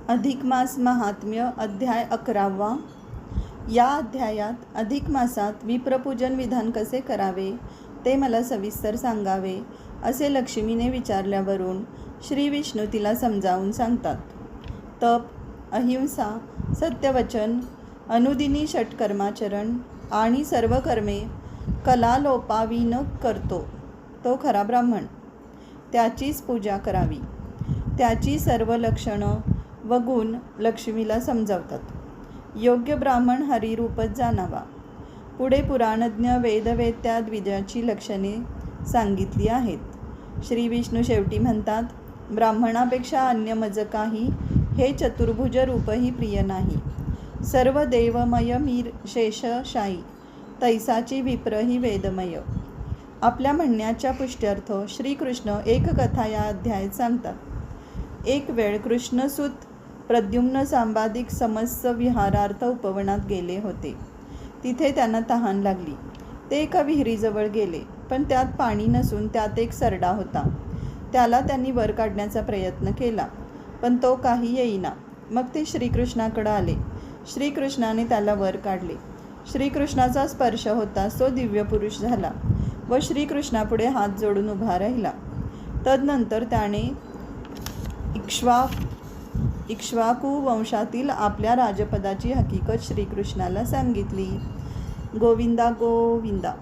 अधिक मास महात्म्य अध्याय 11वा। या अध्यायात अधिक मासात विप्रपूजन विधान कसे करावे ते मला सविस्तर सांगावे असे लक्ष्मीने विचारल्यावरून श्री विष्णू तिला समजावून सांगतात. तप, अहिंसा, सत्यवचन, अनुदिनी षटकर्माचरण आणि सर्व कर्मे कलालोपाविन करतो तो खरा ब्राह्मण. त्याचीच पूजा करावी. त्याची सर्व लक्षणं व गुण लक्ष्मीला समजावतात. योग्य ब्राह्मण हरिरूपच जाणावा. पुढे पुराणज्ञ वेदवेत्या द्विजाची लक्षणे सांगितली आहेत. श्री विष्णू शेवटी म्हणतात, ब्राह्मणापेक्षा अन्य मज काही हे चतुर्भुज रूपही प्रिय नाही. सर्व देवमय मीर शेषशाही तैसाची विप्रही वेदमय. आपल्या म्हणण्याच्या पुष्ट्यर्थ श्रीकृष्ण एक कथा या अध्यायात सांगतात. एक वेळ कृष्णसूत प्रद्युम्न सांबादिक समस्त विहारार्थ उपवनात गेले होते. तिथे त्यांना तहान लागली. ते एका विहिरीजवळ गेले, पण त्यात पाणी नसून त्यात एक सरडा होता. त्याला त्यांनी वर काढण्याचा प्रयत्न केला, पण तो काही येईना. मग ते श्रीकृष्णाकडे आले. श्रीकृष्णाने त्याला वर काढले. श्रीकृष्णाचा स्पर्श होताच तो दिव्य पुरुष झाला व श्रीकृष्णापुढे हात जोडून उभा राहिला. तदनंतर त्याने इक्ष्वाकू वंशातील आपल्या राजपदाची हकीकत श्रीकृष्णाला सांगितली. गोविंदा गोविंदा.